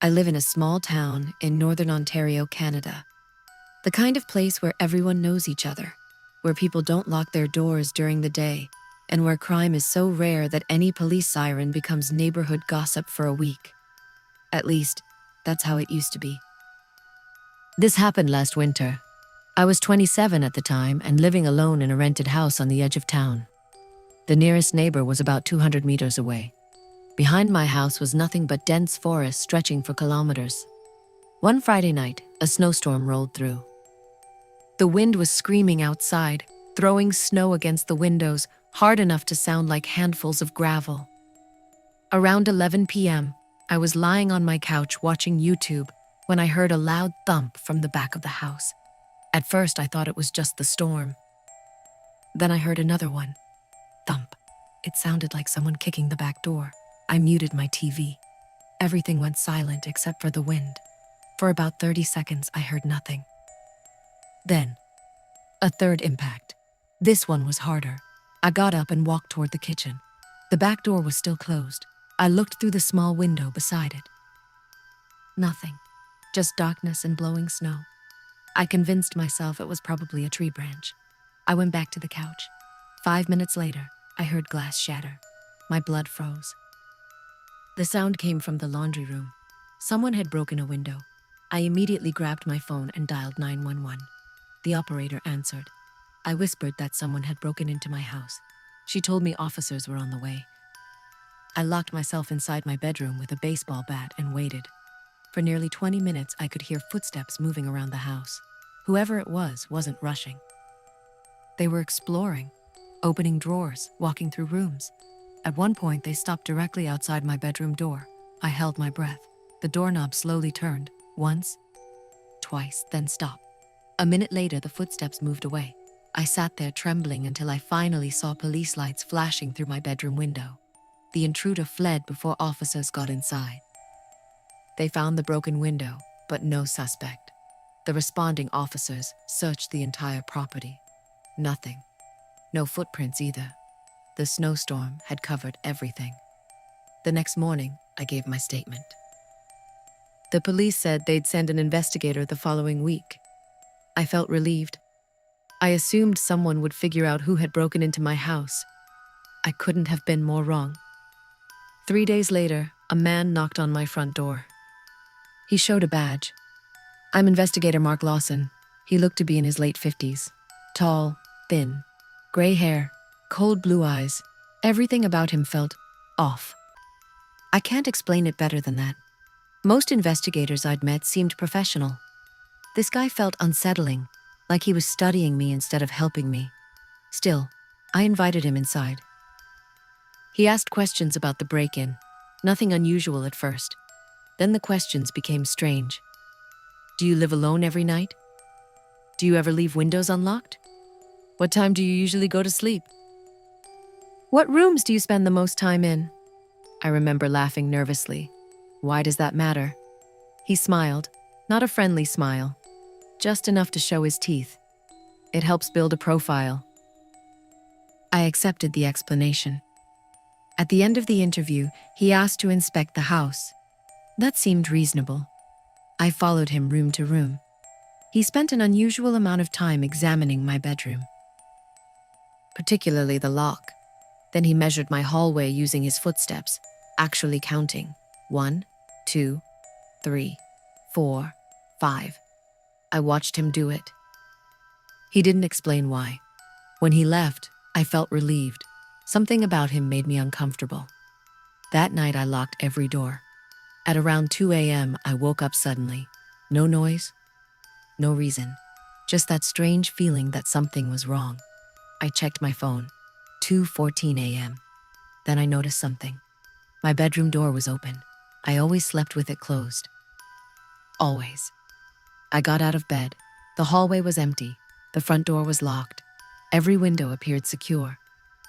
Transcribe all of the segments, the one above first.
I live in a small town in northern Ontario, Canada. The kind of place where everyone knows each other, where people don't lock their doors during the day, and where crime is so rare that any police siren becomes neighborhood gossip for a week. At least, that's how it used to be. This happened last winter. I was 27 at the time and living alone in a rented house on the edge of town. The nearest neighbor was about 200 meters away. Behind my house was nothing but dense forest stretching for kilometers. One Friday night, a snowstorm rolled through. The wind was screaming outside, throwing snow against the windows, hard enough to sound like handfuls of gravel. Around 11 p.m., I was lying on my couch watching YouTube when I heard a loud thump from the back of the house. At first, I thought it was just the storm. Then I heard another one. Thump. It sounded like someone kicking the back door. I muted my TV. Everything went silent except for the wind. For about 30 seconds, I heard nothing. Then, a third impact. This one was harder. I got up and walked toward the kitchen. The back door was still closed. I looked through the small window beside it. Nothing. Just darkness and blowing snow. I convinced myself it was probably a tree branch. I went back to the couch. 5 minutes later, I heard glass shatter. My blood froze. The sound came from the laundry room. Someone had broken a window. I immediately grabbed my phone and dialed 911. The operator answered. I whispered that someone had broken into my house. She told me officers were on the way. I locked myself inside my bedroom with a baseball bat and waited. For nearly 20 minutes, I could hear footsteps moving around the house. Whoever it was wasn't rushing. They were exploring, opening drawers, walking through rooms. At one point, they stopped directly outside my bedroom door. I held my breath. The doorknob slowly turned, once, twice, then stopped. A minute later, the footsteps moved away. I sat there trembling until I finally saw police lights flashing through my bedroom window. The intruder fled before officers got inside. They found the broken window, but no suspect. The responding officers searched the entire property. Nothing. No footprints either. The snowstorm had covered everything. The next morning, I gave my statement. The police said they'd send an investigator the following week. I felt relieved. I assumed someone would figure out who had broken into my house. I couldn't have been more wrong. 3 days later, a man knocked on my front door. He showed a badge. I'm Investigator Mark Lawson. He looked to be in his late 50s. Tall, thin, gray hair, cold blue eyes. Everything about him felt off. I can't explain it better than that. Most investigators I'd met seemed professional. This guy felt unsettling, like he was studying me instead of helping me. Still, I invited him inside. He asked questions about the break-in. Nothing unusual at first. Then the questions became strange. Do you live alone every night? Do you ever leave windows unlocked? What time do you usually go to sleep? What rooms do you spend the most time in? I remember laughing nervously. Why does that matter? He smiled, not a friendly smile, just enough to show his teeth. It helps build a profile. I accepted the explanation. At the end of the interview, he asked to inspect the house. That seemed reasonable. I followed him room to room. He spent an unusual amount of time examining my bedroom, particularly the lock. Then he measured my hallway using his footsteps, actually counting. 1, 2, 3, 4, 5. I watched him do it. He didn't explain why. When he left, I felt relieved. Something about him made me uncomfortable. That night, I locked every door. At around 2 a.m., I woke up suddenly. No noise, no reason. Just that strange feeling that something was wrong. I checked my phone. 2:14 a.m. Then I noticed something. My bedroom door was open. I always slept with it closed. Always. I got out of bed. The hallway was empty. The front door was locked. Every window appeared secure.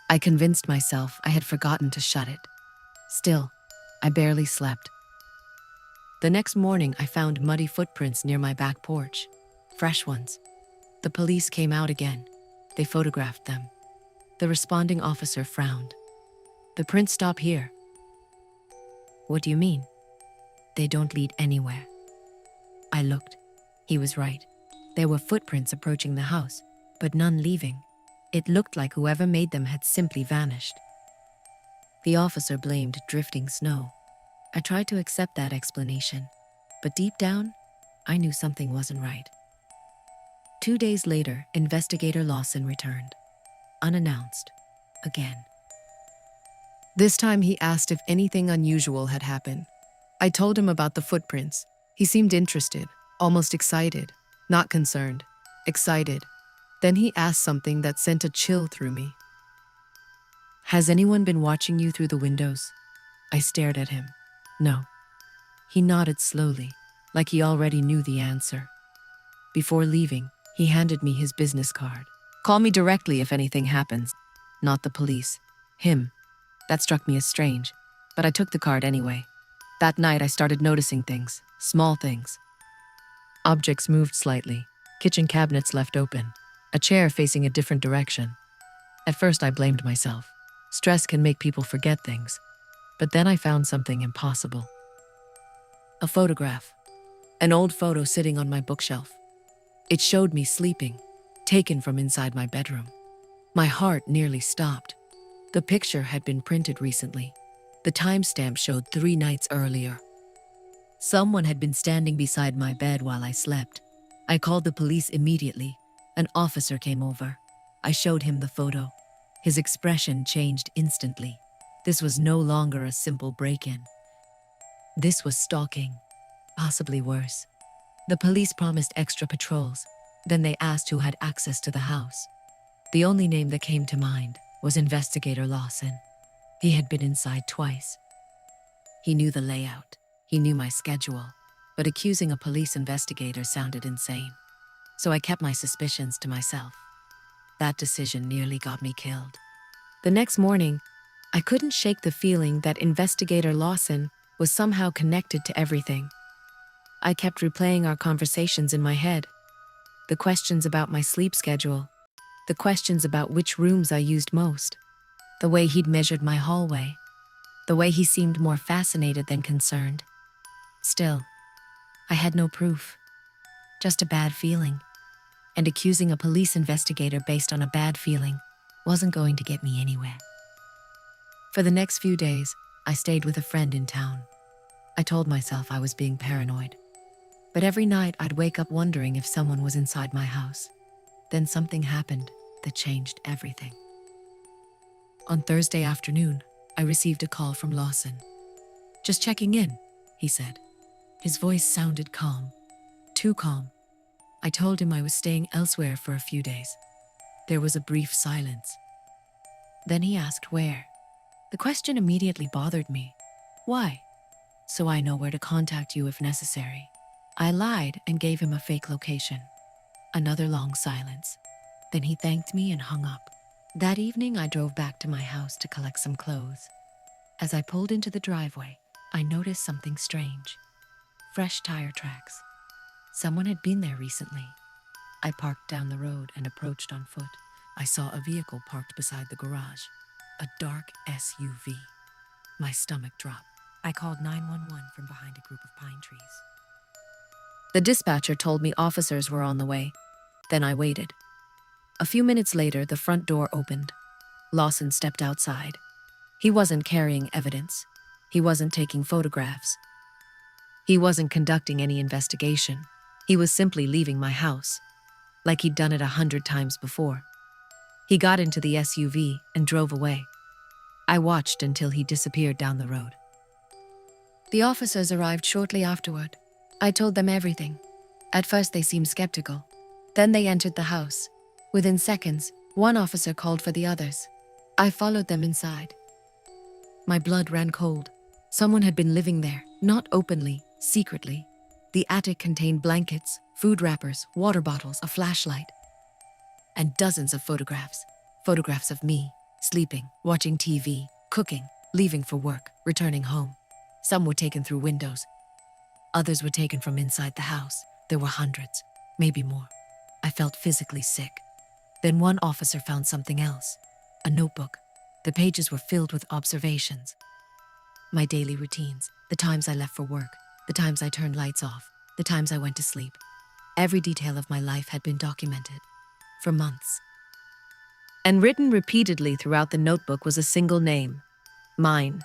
I convinced myself I had forgotten to shut it. Still, I barely slept. The next morning, I found muddy footprints near my back porch. Fresh ones. The police came out again. They photographed them. The responding officer frowned. The prints stop here. What do you mean? They don't lead anywhere. I looked. He was right. There were footprints approaching the house, but none leaving. It looked like whoever made them had simply vanished. The officer blamed drifting snow. I tried to accept that explanation, but deep down, I knew something wasn't right. 2 days later, Investigator Lawson returned, unannounced, again. This time he asked if anything unusual had happened. I told him about the footprints. He seemed interested, almost excited, not concerned, excited. Then he asked something that sent a chill through me. Has anyone been watching you through the windows? I stared at him. No. He nodded slowly, like he already knew the answer. Before leaving, he handed me his business card. Call me directly if anything happens. Not the police. Him. That struck me as strange, but I took the card anyway. That night I started noticing things, small things. Objects moved slightly, kitchen cabinets left open, a chair facing a different direction. At first I blamed myself. Stress can make people forget things. But then I found something impossible. A photograph. An old photo sitting on my bookshelf. It showed me sleeping, taken from inside my bedroom. My heart nearly stopped. The picture had been printed recently. The timestamp showed 3 nights earlier. Someone had been standing beside my bed while I slept. I called the police immediately. An officer came over. I showed him the photo. His expression changed instantly. This was no longer a simple break-in. This was stalking, possibly worse. The police promised extra patrols. Then they asked who had access to the house. The only name that came to mind was Investigator Lawson. He had been inside twice. He knew the layout. He knew my schedule. But accusing a police investigator sounded insane. So I kept my suspicions to myself. That decision nearly got me killed. The next morning, I couldn't shake the feeling that Investigator Lawson was somehow connected to everything. I kept replaying our conversations in my head. The questions about my sleep schedule. The questions about which rooms I used most. The way he'd measured my hallway. The way he seemed more fascinated than concerned. Still, I had no proof. Just a bad feeling. And accusing a police investigator based on a bad feeling wasn't going to get me anywhere. For the next few days, I stayed with a friend in town. I told myself I was being paranoid. But every night I'd wake up wondering if someone was inside my house. Then something happened that changed everything. On Thursday afternoon, I received a call from Lawson. "Just checking in," he said. His voice sounded calm. Too calm. I told him I was staying elsewhere for a few days. There was a brief silence. Then he asked where. The question immediately bothered me. Why? So I know where to contact you if necessary. I lied and gave him a fake location. Another long silence. Then he thanked me and hung up. That evening, I drove back to my house to collect some clothes. As I pulled into the driveway, I noticed something strange. Fresh tire tracks. Someone had been there recently. I parked down the road and approached on foot. I saw a vehicle parked beside the garage. A dark SUV. My stomach dropped. I called 911 from behind a group of pine trees. The dispatcher told me officers were on the way. Then I waited. A few minutes later, the front door opened. Lawson stepped outside. He wasn't carrying evidence. He wasn't taking photographs. He wasn't conducting any investigation. He was simply leaving my house, like he'd done it 100 times before. He got into the SUV and drove away. I watched until he disappeared down the road. The officers arrived shortly afterward. I told them everything. At first they seemed skeptical. Then they entered the house. Within seconds, one officer called for the others. I followed them inside. My blood ran cold. Someone had been living there, not openly, secretly. The attic contained blankets, food wrappers, water bottles, a flashlight, and dozens of photographs. Photographs of me, sleeping, watching TV, cooking, leaving for work, returning home. Some were taken through windows. Others were taken from inside the house. There were hundreds, maybe more. I felt physically sick. Then one officer found something else. A notebook. The pages were filled with observations. My daily routines, the times I left for work, the times I turned lights off, the times I went to sleep. Every detail of my life had been documented for months. And written repeatedly throughout the notebook was a single name: mine.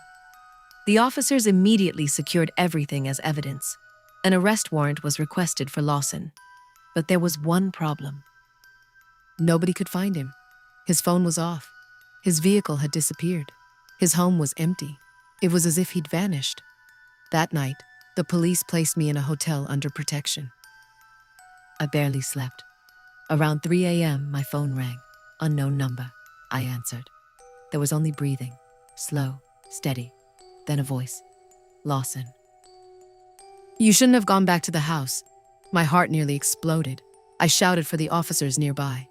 The officers immediately secured everything as evidence. An arrest warrant was requested for Lawson. But there was one problem. Nobody could find him. His phone was off. His vehicle had disappeared. His home was empty. It was as if he'd vanished. That night, the police placed me in a hotel under protection. I barely slept. Around 3 a.m., my phone rang. Unknown number. I answered. There was only breathing, slow, steady. Then a voice. Lawson. You shouldn't have gone back to the house. My heart nearly exploded. I shouted for the officers nearby.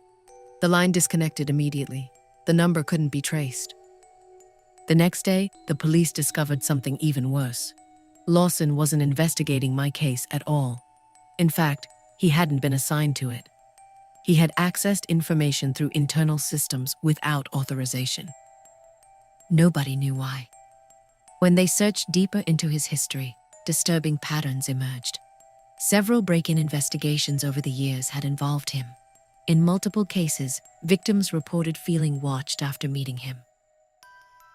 The line disconnected immediately. The number couldn't be traced. The next day, the police discovered something even worse. Lawson wasn't investigating my case at all. In fact, he hadn't been assigned to it. He had accessed information through internal systems without authorization. Nobody knew why. When they searched deeper into his history, disturbing patterns emerged. Several break-in investigations over the years had involved him. In multiple cases, victims reported feeling watched after meeting him.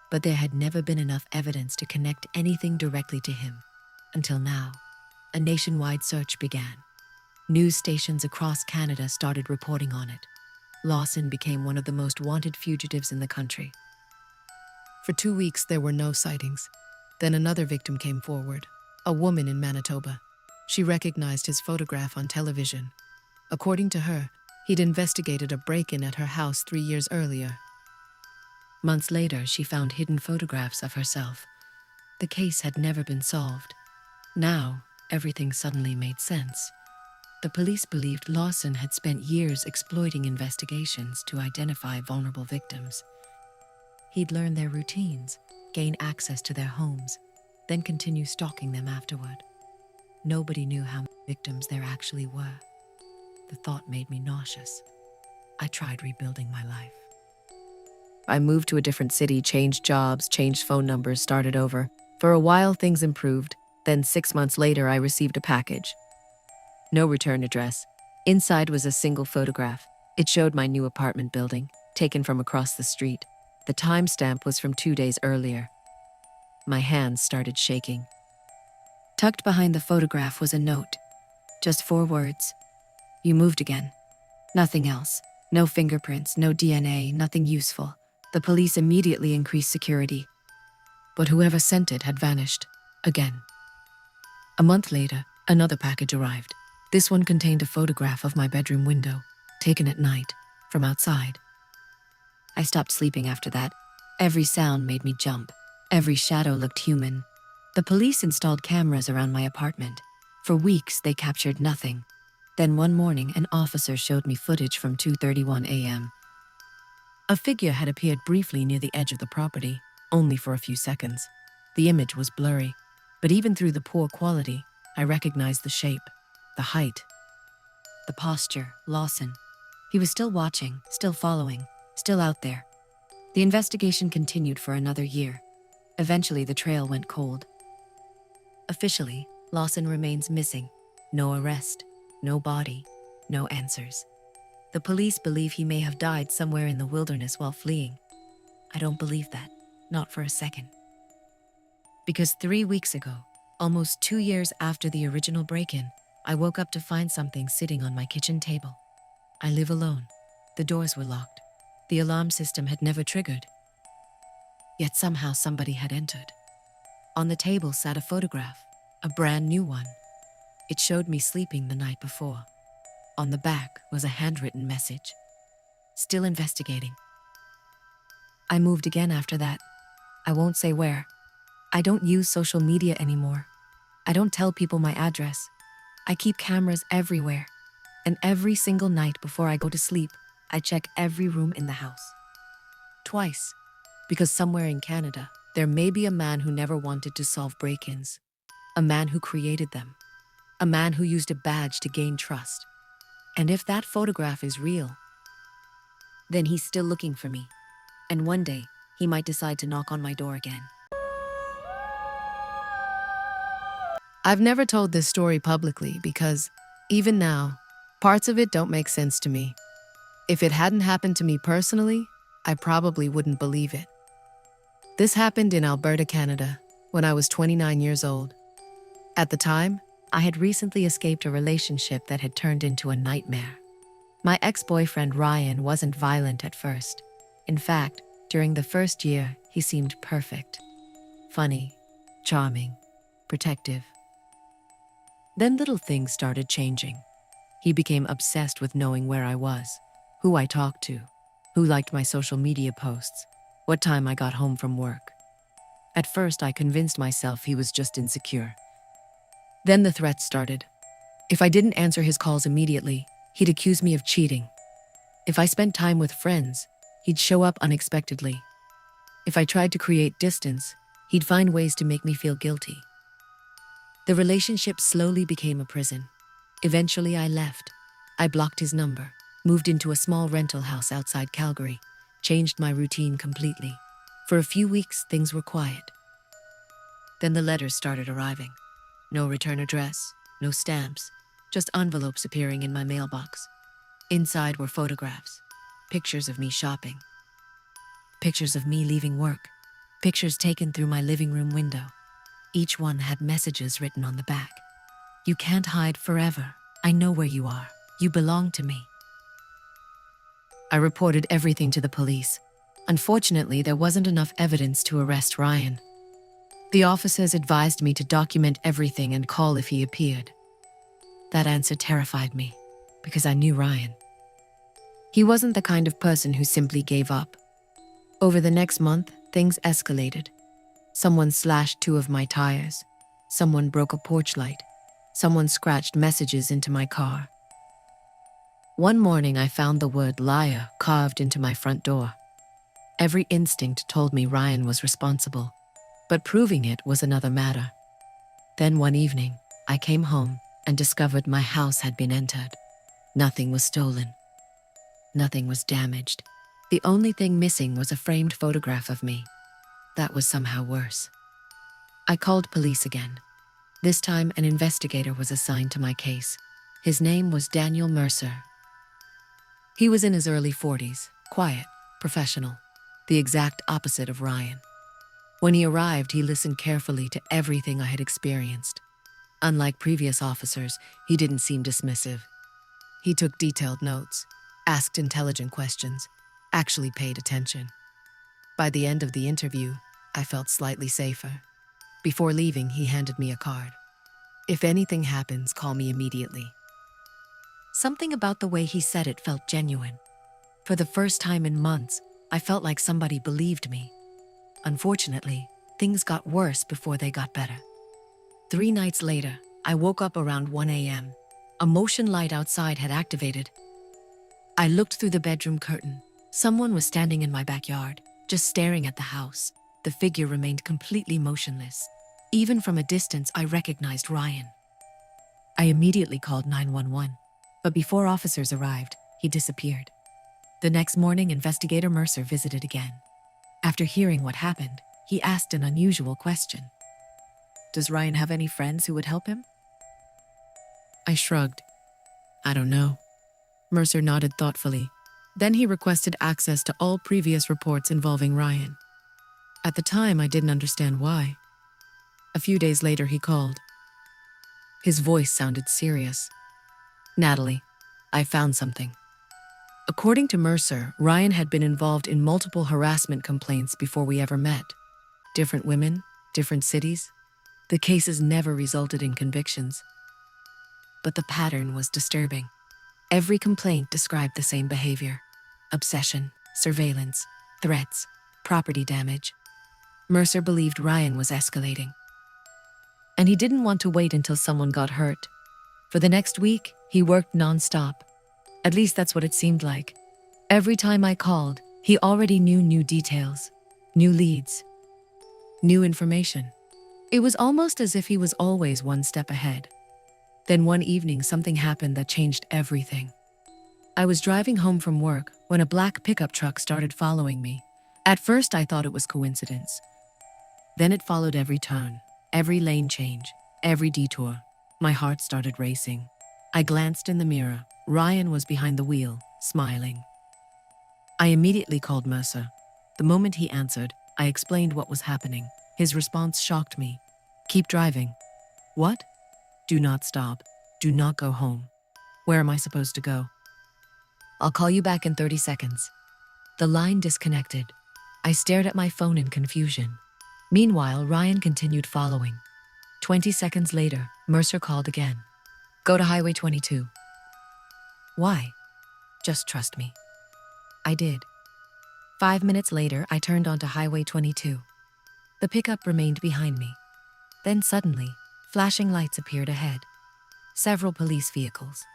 But there had never been enough evidence to connect anything directly to him. Until now, a nationwide search began. News stations across Canada started reporting on it. Lawson became one of the most wanted fugitives in the country. For 2 weeks, there were no sightings. Then another victim came forward, a woman in Manitoba. She recognized his photograph on television. According to her, he'd investigated a break-in at her house 3 years earlier. Months later, she found hidden photographs of herself. The case had never been solved. Now, everything suddenly made sense. The police believed Lawson had spent years exploiting investigations to identify vulnerable victims. He'd learn their routines, gain access to their homes, then continue stalking them afterward. Nobody knew how many victims there actually were. The thought made me nauseous. I tried rebuilding my life. I moved to a different city, changed jobs, changed phone numbers, started over. For a while, things improved. Then 6 months later, I received a package. No return address. Inside was a single photograph. It showed my new apartment building, taken from across the street. The timestamp was from 2 days earlier. My hands started shaking. Tucked behind the photograph was a note. Just 4 words. You moved again. Nothing else. No fingerprints, no DNA, nothing useful. The police immediately increased security. But whoever sent it had vanished. Again. A month later, another package arrived. This one contained a photograph of my bedroom window, taken at night, from outside. I stopped sleeping after that. Every sound made me jump. Every shadow looked human. The police installed cameras around my apartment. For weeks, they captured nothing. Then one morning, an officer showed me footage from 2:31 a.m. A figure had appeared briefly near the edge of the property, only for a few seconds. The image was blurry, but even through the poor quality, I recognized the shape, the height, the posture. Lawson. He was still watching, still following, still out there. The investigation continued for another year. Eventually, the trail went cold. Officially, Lawson remains missing. No arrest, no body, no answers. The police believe he may have died somewhere in the wilderness while fleeing. I don't believe that, not for a second. Because 3 weeks ago, almost 2 years after the original break-in, I woke up to find something sitting on my kitchen table. I live alone. The doors were locked. The alarm system had never triggered. Yet somehow somebody had entered. On the table sat a photograph, a brand new one. It showed me sleeping the night before. On the back was a handwritten message. Still investigating. I moved again after that. I won't say where. I don't use social media anymore. I don't tell people my address. I keep cameras everywhere. And every single night before I go to sleep, I check every room in the house. Twice. Because somewhere in Canada, there may be a man who never wanted to solve break-ins. A man who created them. A man who used a badge to gain trust. And if that photograph is real, then he's still looking for me. And one day, he might decide to knock on my door again. I've never told this story publicly because, even now, parts of it don't make sense to me. If it hadn't happened to me personally, I probably wouldn't believe it. This happened in Alberta, Canada, when I was 29 years old. At the time, I had recently escaped a relationship that had turned into a nightmare. My ex-boyfriend Ryan wasn't violent at first. In fact, during the first year, he seemed perfect. Funny, charming, protective. Then little things started changing. He became obsessed with knowing where I was, who I talked to, who liked my social media posts, what time I got home from work. At first, I convinced myself he was just insecure. Then the threats started. If I didn't answer his calls immediately, he'd accuse me of cheating. If I spent time with friends, he'd show up unexpectedly. If I tried to create distance, he'd find ways to make me feel guilty. The relationship slowly became a prison. Eventually, I left. I blocked his number, moved into a small rental house outside Calgary, changed my routine completely. For a few weeks, things were quiet. Then the letters started arriving. No return address, no stamps, just envelopes appearing in my mailbox. Inside were photographs, pictures of me shopping, pictures of me leaving work, pictures taken through my living room window. Each one had messages written on the back. You can't hide forever. I know where you are. You belong to me. I reported everything to the police. Unfortunately, there wasn't enough evidence to arrest Ryan. The officers advised me to document everything and call if he appeared. That answer terrified me, because I knew Ryan. He wasn't the kind of person who simply gave up. Over the next month, things escalated. Someone slashed 2 of my tires. Someone broke a porch light. Someone scratched messages into my car. One morning, I found the word liar carved into my front door. Every instinct told me Ryan was responsible, but proving it was another matter. Then one evening, I came home and discovered my house had been entered. Nothing was stolen. Nothing was damaged. The only thing missing was a framed photograph of me. That was somehow worse. I called police again. This time, an investigator was assigned to my case. His name was Daniel Mercer. He was in his early 40s, quiet, professional, the exact opposite of Ryan. When he arrived, he listened carefully to everything I had experienced. Unlike previous officers, he didn't seem dismissive. He took detailed notes, asked intelligent questions, actually paid attention. By the end of the interview, I felt slightly safer. Before leaving, he handed me a card. If anything happens, call me immediately. Something about the way he said it felt genuine. For the first time in months, I felt like somebody believed me. Unfortunately, things got worse before they got better. 3 nights later, I woke up around 1 a.m. A motion light outside had activated. I looked through the bedroom curtain. Someone was standing in my backyard, just staring at the house. The figure remained completely motionless. Even from a distance, I recognized Ryan. I immediately called 911, but before officers arrived, he disappeared. The next morning, Investigator Mercer visited again. After hearing what happened, he asked an unusual question. Does Ryan have any friends who would help him? I shrugged. I don't know. Mercer nodded thoughtfully. Then he requested access to all previous reports involving Ryan. At the time, I didn't understand why. A few days later, he called. His voice sounded serious. Natalie, I found something. According to Mercer, Ryan had been involved in multiple harassment complaints before we ever met. Different women, different cities. The cases never resulted in convictions. But the pattern was disturbing. Every complaint described the same behavior: obsession, surveillance, threats, property damage. Mercer believed Ryan was escalating. And he didn't want to wait until someone got hurt. For the next week, he worked nonstop. At least that's what it seemed like. Every time I called, he already knew new details, new leads, new information. It was almost as if he was always one step ahead. Then one evening, something happened that changed everything. I was driving home from work when a black pickup truck started following me. At first, I thought it was coincidence. Then it followed every turn, every lane change. Every detour, my heart started racing. I glanced in the mirror. Ryan was behind the wheel, smiling. I immediately called Mercer. The moment he answered, I explained what was happening. His response shocked me. "Keep driving." "What?" "Do not stop. Do not go home." "Where am I supposed to go?" "I'll call you back in 30 seconds. The line disconnected. I stared at my phone in confusion. Meanwhile, Ryan continued following. 20 seconds later, Mercer called again. "Go to Highway 22. "Why?" "Just trust me." I did. 5 minutes later, I turned onto Highway 22. The pickup remained behind me. Then suddenly, flashing lights appeared ahead. Several police vehicles.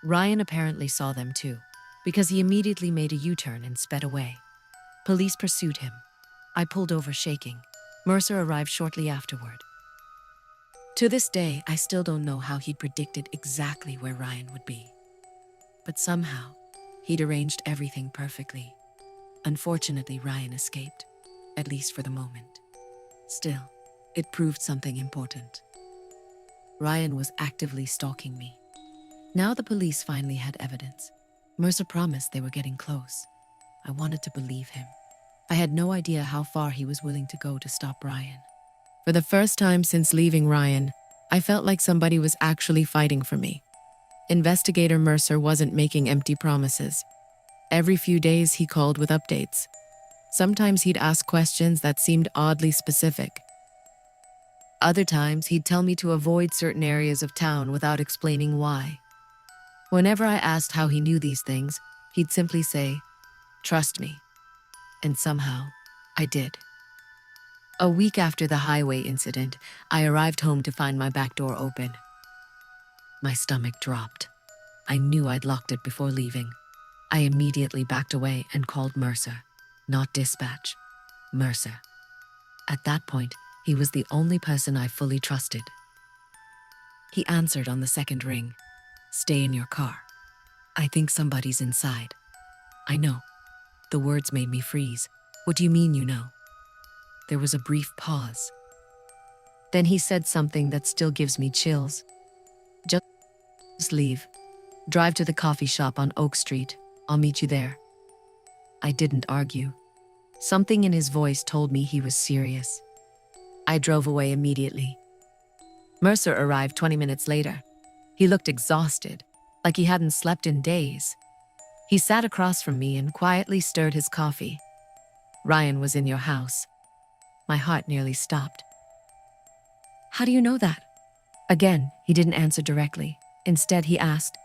Ryan apparently saw them too, because he immediately made a U-turn and sped away. Police pursued him. I pulled over shaking. Mercer arrived shortly afterward. To this day, I still don't know how he'd predicted exactly where Ryan would be. But somehow, he'd arranged everything perfectly. Unfortunately, Ryan escaped, at least for the moment. Still, it proved something important. Ryan was actively stalking me. Now the police finally had evidence. Mercer promised they were getting close. I wanted to believe him. I had no idea how far he was willing to go to stop Ryan. For the first time since leaving Ryan, I felt like somebody was actually fighting for me. Investigator Mercer wasn't making empty promises. Every few days he called with updates. Sometimes he'd ask questions that seemed oddly specific. Other times he'd tell me to avoid certain areas of town without explaining why. Whenever I asked how he knew these things, he'd simply say, "Trust me." And somehow, I did. A week after the highway incident, I arrived home to find my back door open. My stomach dropped. I knew I'd locked it before leaving. I immediately backed away and called Mercer. Not dispatch, Mercer. At that point, he was the only person I fully trusted. He answered on the second ring. "Stay in your car. I think somebody's inside." "I know." The words made me freeze. "What do you mean you know?" There was a brief pause. Then he said something that still gives me chills. Just leave. Drive to the coffee shop on Oak Street. I'll meet you there." I didn't argue. Something in his voice told me he was serious. I drove away immediately. Mercer arrived 20 minutes later. He looked exhausted, like he hadn't slept in days. He sat across from me and quietly stirred his coffee. "Ryan was in your house." My heart nearly stopped. "How do you know that?" Again, he didn't answer directly. Instead, he asked,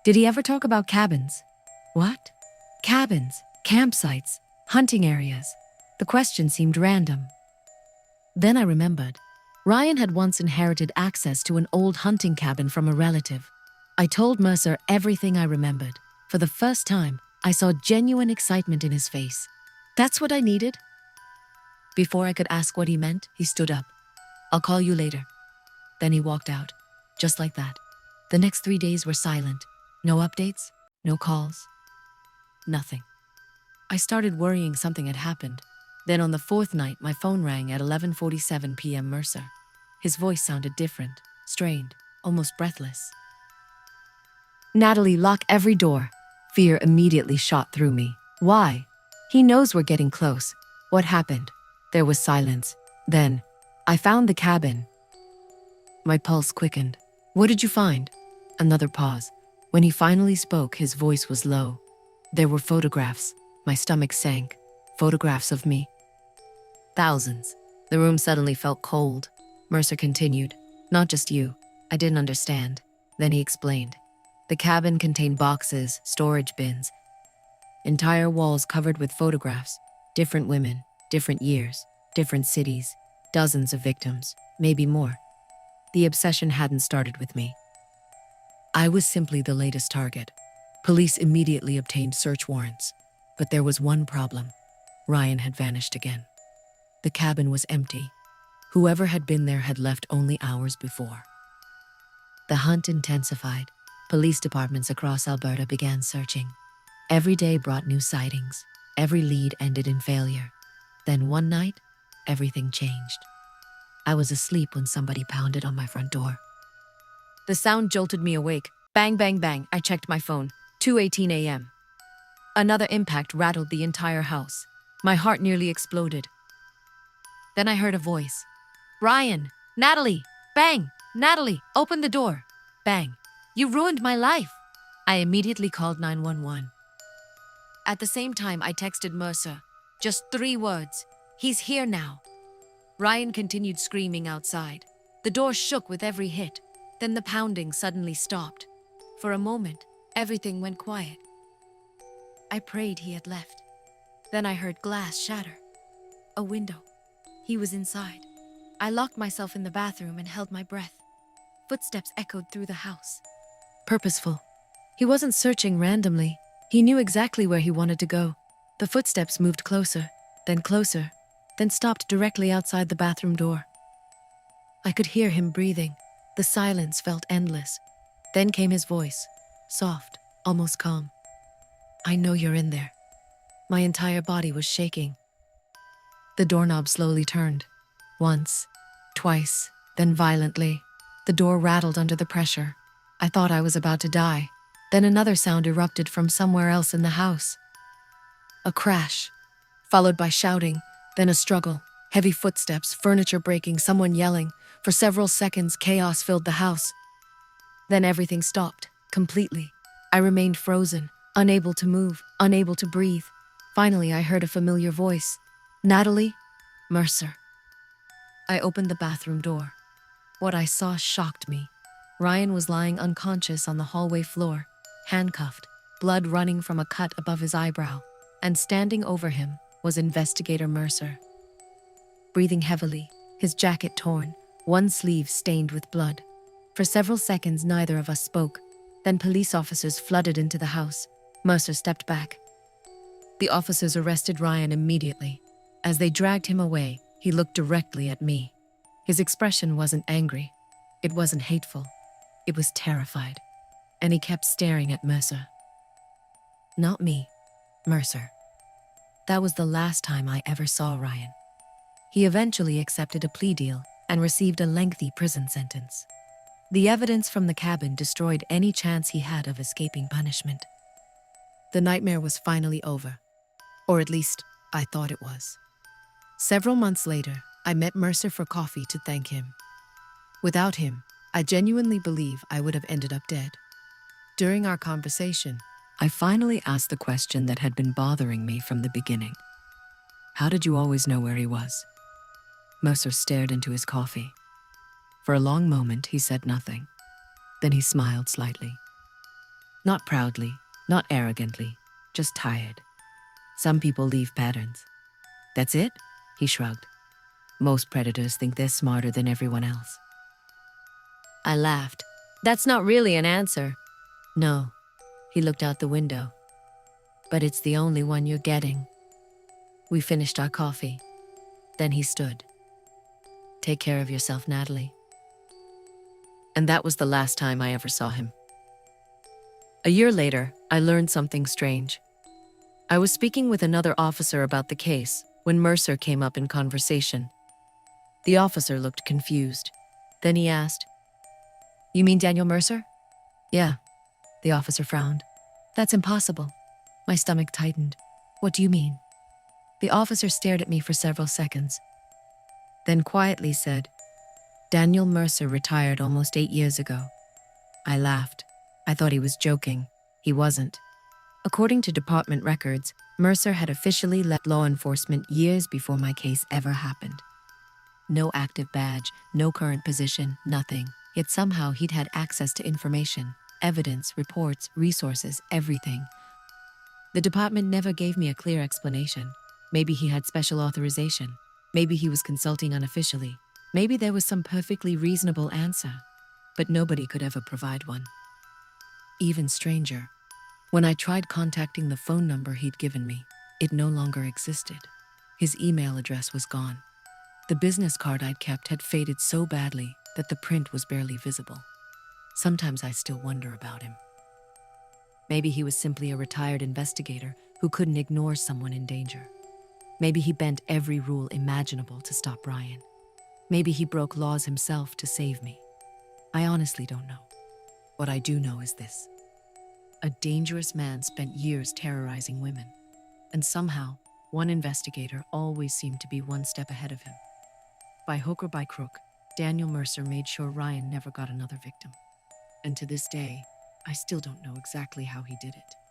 "Did he ever talk about cabins?" "What?" "Cabins, campsites, hunting areas." The question seemed random. Then I remembered. Ryan had once inherited access to an old hunting cabin from a relative. I told Mercer everything I remembered. For the first time, I saw genuine excitement in his face. "That's what I needed." Before I could ask what he meant, he stood up. "I'll call you later." Then he walked out, just like that. The next 3 days were silent. No updates, no calls, nothing. I started worrying something had happened. Then on the fourth night, my phone rang at 11:47 p.m. Mercer. His voice sounded different, strained, almost breathless. "Natalie, lock every door." Fear immediately shot through me. "Why?" "He knows we're getting close." "What happened?" There was silence. Then, "I found the cabin." My pulse quickened. "What did you find?" Another pause. When he finally spoke, his voice was low. "There were photographs." My stomach sank. "Photographs of me?" "Thousands." The room suddenly felt cold. Mercer continued, "Not just you." I didn't understand. Then he explained. The cabin contained boxes, storage bins, entire walls covered with photographs, different women, different years, different cities, dozens of victims, maybe more. The obsession hadn't started with me. I was simply the latest target. Police immediately obtained search warrants. But there was one problem. Ryan had vanished again. The cabin was empty. Whoever had been there had left only hours before. The hunt intensified. Police departments across Alberta began searching. Every day brought new sightings. Every lead ended in failure. Then one night, everything changed. I was asleep when somebody pounded on my front door. The sound jolted me awake. Bang, bang, bang. I checked my phone. 2:18 a.m. Another impact rattled the entire house. My heart nearly exploded. Then I heard a voice. Ryan! Natalie! Bang! Natalie, open the door! Bang! You ruined my life! I immediately called 911. At the same time, I texted Mercer. Just 3 words. He's here now. Ryan continued screaming outside. The door shook with every hit. Then the pounding suddenly stopped. For a moment, everything went quiet. I prayed he had left. Then I heard glass shatter. A window. He was inside. I locked myself in the bathroom and held my breath. Footsteps echoed through the house. Purposeful. He wasn't searching randomly. He knew exactly where he wanted to go. The footsteps moved closer, then stopped directly outside the bathroom door. I could hear him breathing. The silence felt endless. Then came his voice, soft, almost calm. I know you're in there. My entire body was shaking. The doorknob slowly turned. Once, twice, then violently. The door rattled under the pressure. I thought I was about to die. Then another sound erupted from somewhere else in the house. A crash, followed by shouting, then a struggle. Heavy footsteps, furniture breaking, someone yelling. For several seconds, chaos filled the house. Then everything stopped, completely. I remained frozen, unable to move, unable to breathe. Finally, I heard a familiar voice. Natalie? Mercer. I opened the bathroom door. What I saw shocked me. Ryan was lying unconscious on the hallway floor, handcuffed, blood running from a cut above his eyebrow, and standing over him was Investigator Mercer. Breathing heavily, his jacket torn, one sleeve stained with blood. For several seconds, neither of us spoke. Then police officers flooded into the house. Mercer stepped back. The officers arrested Ryan immediately. As they dragged him away, he looked directly at me. His expression wasn't angry. It wasn't hateful. It was terrified. And he kept staring at Mercer. Not me, Mercer. That was the last time I ever saw Ryan. He eventually accepted a plea deal and received a lengthy prison sentence. The evidence from the cabin destroyed any chance he had of escaping punishment. The nightmare was finally over. Or at least, I thought it was. Several months later, I met Mercer for coffee to thank him. Without him, I genuinely believe I would have ended up dead. During our conversation, I finally asked the question that had been bothering me from the beginning. How did you always know where he was? Mercer stared into his coffee. For a long moment, he said nothing. Then he smiled slightly. Not proudly, not arrogantly, just tired. Some people leave patterns. That's it? He shrugged. Most predators think they're smarter than everyone else. I laughed. That's not really an answer. No. He looked out the window. But it's the only one you're getting. We finished our coffee. Then he stood. Take care of yourself, Natalie. And that was the last time I ever saw him. A year later, I learned something strange. I was speaking with another officer about the case when Mercer came up in conversation. The officer looked confused. Then he asked, You mean Daniel Mercer? Yeah. The officer frowned. That's impossible. My stomach tightened. What do you mean? The officer stared at me for several seconds. Then quietly said, Daniel Mercer retired almost 8 years ago. I laughed. I thought he was joking. He wasn't. According to department records, Mercer had officially left law enforcement years before my case ever happened. No active badge, no current position, nothing. Yet somehow he'd had access to information, evidence, reports, resources, everything. The department never gave me a clear explanation. Maybe he had special authorization. Maybe he was consulting unofficially. Maybe there was some perfectly reasonable answer. But nobody could ever provide one. Even stranger, when I tried contacting the phone number he'd given me, it no longer existed. His email address was gone. The business card I'd kept had faded so badly that the print was barely visible. Sometimes I still wonder about him. Maybe he was simply a retired investigator who couldn't ignore someone in danger. Maybe he bent every rule imaginable to stop Ryan. Maybe he broke laws himself to save me. I honestly don't know. What I do know is this. A dangerous man spent years terrorizing women, and somehow, one investigator always seemed to be one step ahead of him. By hook or by crook, Daniel Mercer made sure Ryan never got another victim. And to this day, I still don't know exactly how he did it.